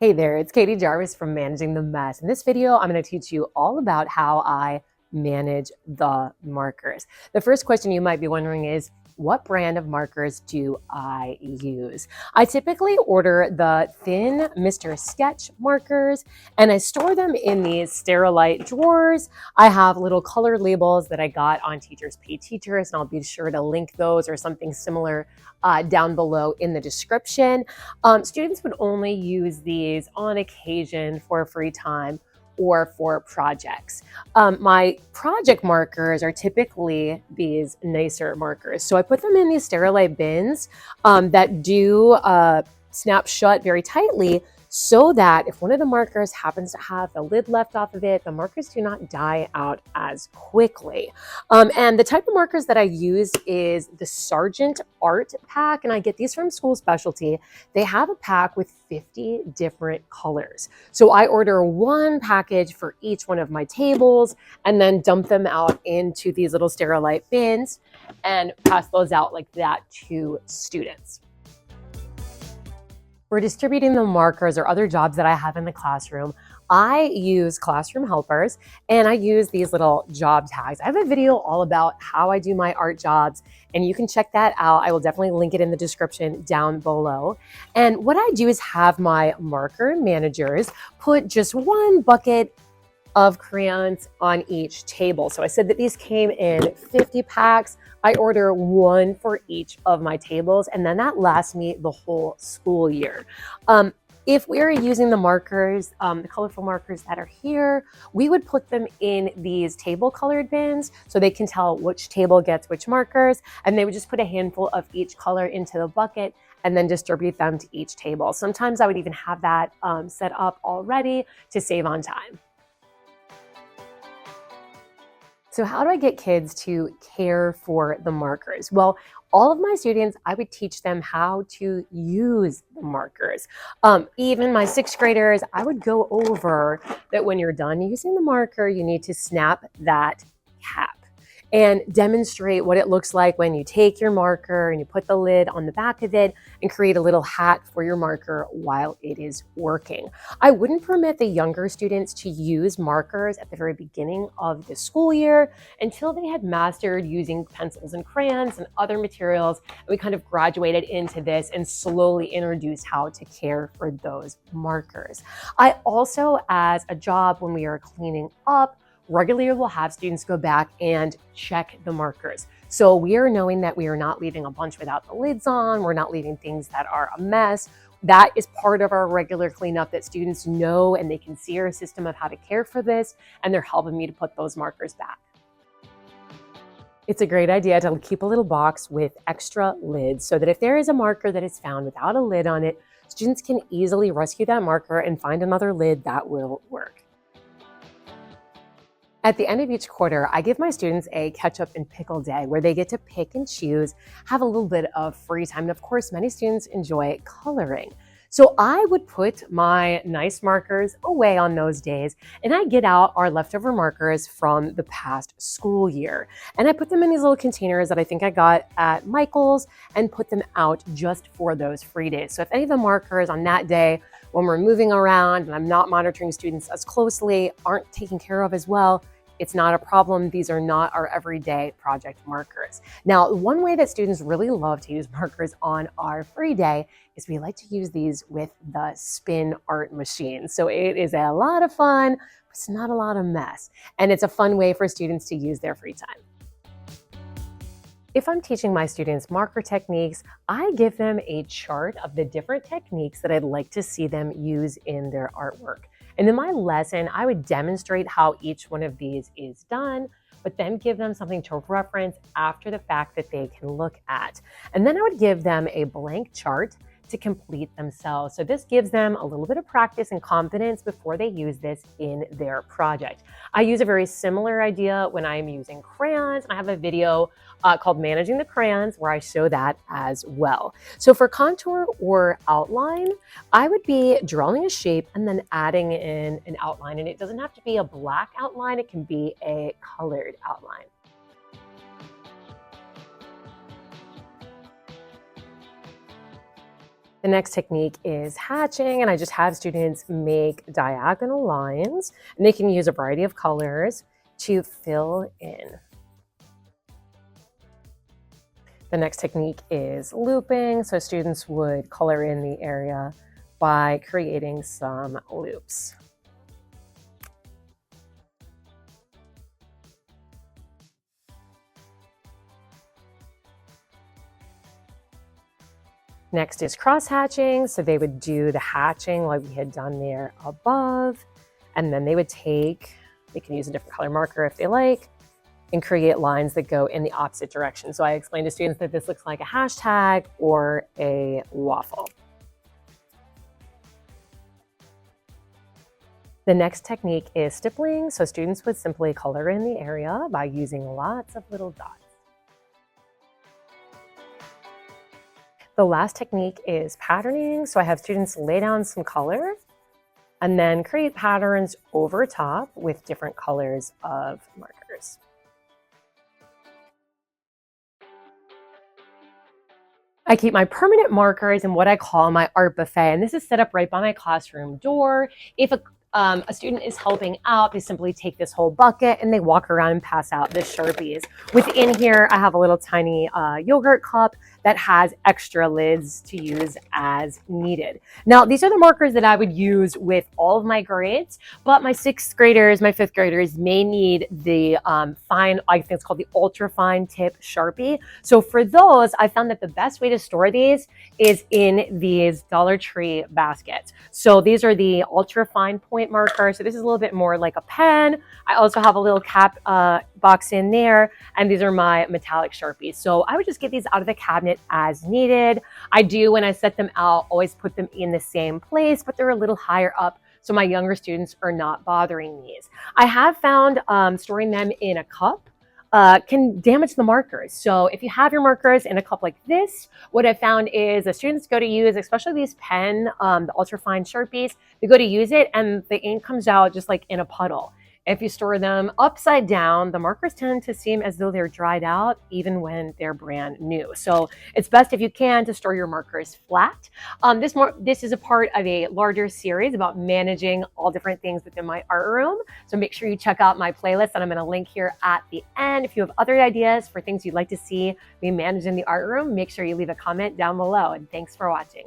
Hey there, it's Katie Jarvis from Managing the Mess. In this video, I'm going to teach you all about how I manage the markers. The first question you might be wondering is, what brand of markers do I use? I typically order the thin Mr. Sketch markers and I store them in these Sterilite drawers. I have little color labels that I got on Teachers Pay Teachers, and I'll be sure to link those or something similar down below in the description. Students would only use these on occasion for free time or for projects. My project markers are typically these nicer markers. So I put them in these Sterilite bins that do snap shut very tightly, so that if one of the markers happens to have the lid left off of it, the markers do not die out as quickly. And the type of markers that I use is the Sargent Art pack, and I get these from School Specialty. They have a pack with 50 different colors. So I order one package for each one of my tables and then dump them out into these little Sterilite bins and pass those out like that to students. For distributing the markers or other jobs that I have in the classroom, I use classroom helpers and I use these little job tags. I have a video all about how I do my art jobs, and you can check that out. I will definitely link it in the description down below. And what I do is have my marker managers put just one bucket of crayons on each table. So I said that these came in 50 packs. I order one for each of my tables, and then that lasts me the whole school year. If we are using the markers, the colorful markers that are here, we would put them in these table colored bins so they can tell which table gets which markers, and they would just put a handful of each color into the bucket and then distribute them to each table. Sometimes I would even have that set up already to save on time. So how do I get kids to care for the markers? Well, all of my students, I would teach them how to use the markers. Even my sixth graders, I would go over that when you're done using the marker, you need to snap that cap and demonstrate what it looks like when you take your marker and you put the lid on the back of it and create a little hat for your marker while it is working. I wouldn't permit the younger students to use markers at the very beginning of the school year until they had mastered using pencils and crayons and other materials. And we kind of graduated into this and slowly introduced how to care for those markers. I also, as a job when we are cleaning up, regularly will have students go back and check the markers. So we are knowing that we are not leaving a bunch without the lids on, we're not leaving things that are a mess. That is part of our regular cleanup, that students know and they can see our system of how to care for this, and they're helping me to put those markers back. It's a great idea to keep a little box with extra lids so that if there is a marker that is found without a lid on it, students can easily rescue that marker and find another lid that will work. At the end of each quarter, I give my students a Ketchup and Pickle day where they get to pick and choose, have a little bit of free time. And of course, many students enjoy coloring. So I would put my nice markers away on those days, and I get out our leftover markers from the past school year. And I put them in these little containers that I think I got at Michael's and put them out just for those free days. So if any of the markers on that day when we're moving around and I'm not monitoring students as closely aren't taken care of as well, it's not a problem. These are not our everyday project markers. Now, one way that students really love to use markers on our free day is we like to use these with the spin art machine. So it is a lot of fun, but it's not a lot of mess. And it's a fun way for students to use their free time. If I'm teaching my students marker techniques, I give them a chart of the different techniques that I'd like to see them use in their artwork. And in my lesson, I would demonstrate how each one of these is done, but then give them something to reference after the fact that they can look at. And then I would give them a blank chart to complete themselves. So this gives them a little bit of practice and confidence before they use this in their project. I use a very similar idea when I'm using crayons, and I have a video called Managing the Crayons where I show that as well. So for contour or outline, I would be drawing a shape and then adding in an outline. And it doesn't have to be a black outline, it can be a colored outline. The next technique is hatching, and I just have students make diagonal lines, and they can use a variety of colors to fill in. The next technique is looping, so students would color in the area by creating some loops. Next is cross hatching. So they would do the hatching like we had done there above. And then they can use a different color marker if they like, and create lines that go in the opposite direction. So I explained to students that this looks like a hashtag or a waffle. The next technique is stippling. So students would simply color in the area by using lots of little dots. The last technique is patterning. So I have students lay down some color and then create patterns over top with different colors of markers. I keep my permanent markers in what I call my art buffet, and this is set up right by my classroom door. If a student is helping out, they simply take this whole bucket and they walk around and pass out the Sharpies. Within here, I have a little tiny yogurt cup that has extra lids to use as needed. Now, these are the markers that I would use with all of my grades, but my 6th graders, my 5th graders may need the fine, I think it's called the ultra fine tip Sharpie. So for those, I found that the best way to store these is in these Dollar Tree baskets. So these are the ultra fine point marker. So this is a little bit more like a pen. I also have a little cap box in there, and these are my metallic Sharpies. So I would just get these out of the cabinet as needed. I do, when I set them out, always put them in the same place, but they're a little higher up, so my younger students are not bothering these. I have found storing them in a cup can damage the markers. So if you have your markers in a cup like this, what I found is the students go to use, especially these pen, the ultra fine Sharpies, they go to use it and the ink comes out just like in a puddle. If you store them upside down, the markers tend to seem as though they're dried out even when they're brand new. So it's best if you can to store your markers flat. This is a part of a larger series about managing all different things within my art room. So make sure you check out my playlist that I'm going to link here at the end. If you have other ideas for things you'd like to see me manage in the art room, make sure you leave a comment down below. And thanks for watching.